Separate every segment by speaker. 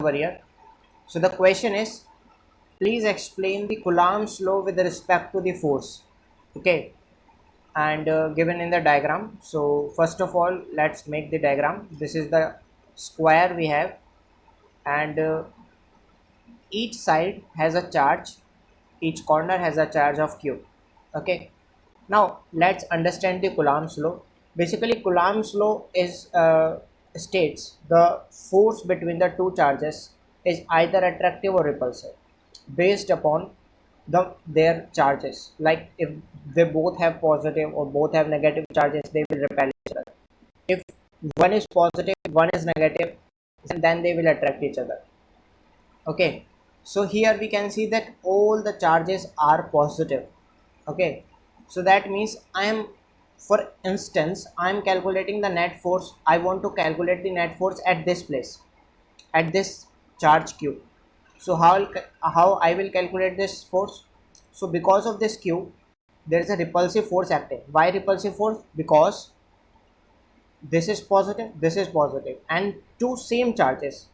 Speaker 1: over here. So the question is, please explain the Coulomb's law with respect to the force. Okay, and given in the diagram. So first of all, let's make the diagram. This is the square we have, and each side has a charge, each corner has a charge of q. Okay, now let's understand the Coulomb's law. Basically, Coulomb's law is states the force between the two charges is either attractive or repulsive based upon their charges. Like if they both have positive or both have negative charges, they will repel each other. If one is positive, one is negative, then they will attract each other. Okay, so here we can see that all the charges are positive. Okay, so that means I am, for instance, I am calculating the net force. I want to calculate the net force at this place, at this charge q. So how I will calculate this force? So because of this q, there is a repulsive force acting. Why repulsive force? Because this is positive, and two same charges.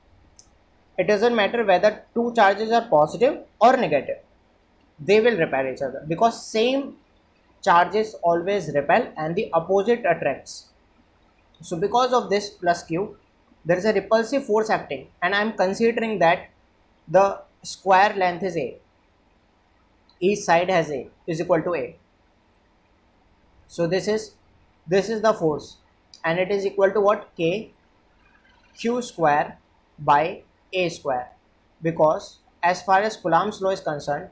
Speaker 1: It doesn't matter whether two charges are positive or negative, they will repel each other because same charges always repel and the opposite attracts. So because of this plus q, there is a repulsive force acting, and I am considering that the square length is a, each side has a is equal to a. So this is the force, and it is equal to what? K q square by a square, because as far as Coulomb's law is concerned,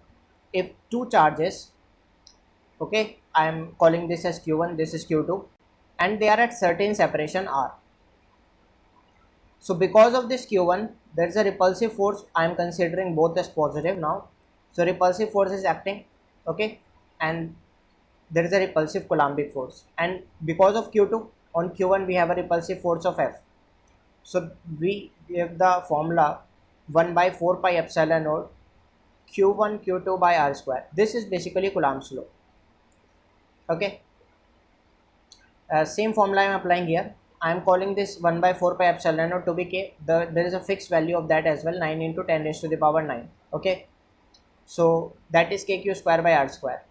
Speaker 1: if two charges, okay, I am calling this as q1, this is q2, and they are at certain separation r. So because of this q1, there is a repulsive force. I am considering both as positive now. So repulsive force is acting, okay, and there is a repulsive Coulombic force, and because of q2, on q1 we have a repulsive force of F. So we give the formula 1 by 4 pi epsilon naught q1 q2 by r square. This is basically Coulomb's law. Okay, same formula I am applying here. I am calling this 1 by 4 pi epsilon naught to be k. There is a fixed value of that as well, 9 into 10 raised to the power 9. Okay, so that is kq square by r square.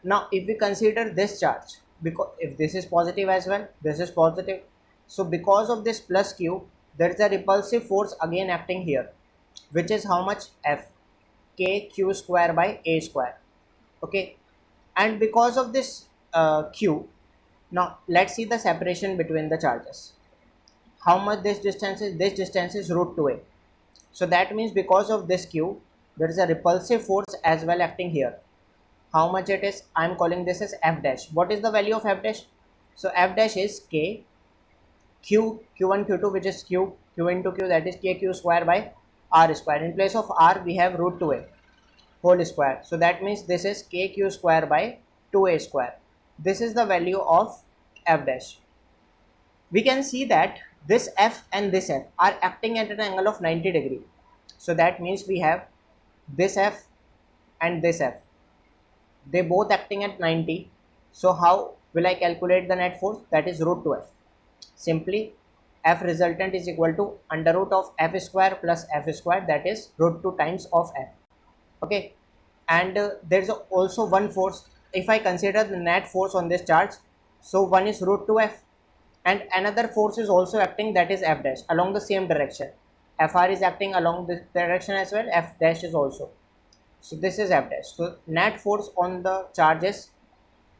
Speaker 1: Now if we consider this charge, because if this is positive as well, this is positive, so because of this plus q, there is a repulsive force again acting here, which is how much? F, k q square by a square. Okay, and because of this q, now let's see the separation between the charges. How much this distance is? This distance is root 2a. So that means because of this q, there is a repulsive force as well acting here. How much it is? I am calling this as f dash. What is the value of f dash? So f dash is k q1 q2, which is q into q, that is k q square by r square. In place of r we have root 2a whole square. So that means this is k q square by 2a square. This is the value of f dash. We can see that this f and this f are acting at an angle of 90 degree. So that means we have this f and this f, they both acting at 90. So how will I calculate the net force? That is root 2f. Simply f resultant is equal to under root of f square plus f square, that is root 2 times of f. Okay, and there is also one force. If I consider the net force on this charge, so one is root 2f, and another force is also acting, that is f dash, along the same direction. Fr is acting along this direction as well, f dash is also. So this is f dash. So net force on the charge is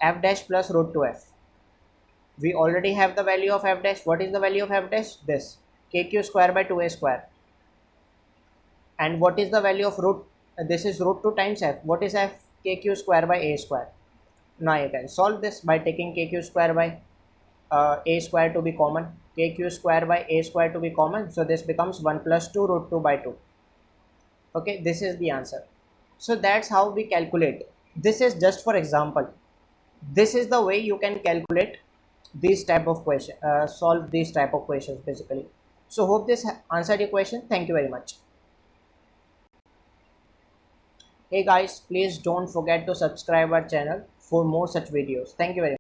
Speaker 1: f dash plus root 2f. We already have the value of f dash. What is the value of f dash? This kq square by 2a square. And what is the value of root? This is root 2 times f. What is f? Kq square by a square. Now you can solve this by taking kq square by a square to be common, kq square by a square to be common. So this becomes 1 plus 2 root 2 by 2. Okay, this is the answer. So that's how we calculate. This is just for example. This is the way you can calculate these type of question, solve these type of questions basically. So hope this answered your question. Thank you very much. Hey guys, please don't forget to subscribe our channel for more such videos. Thank you very much.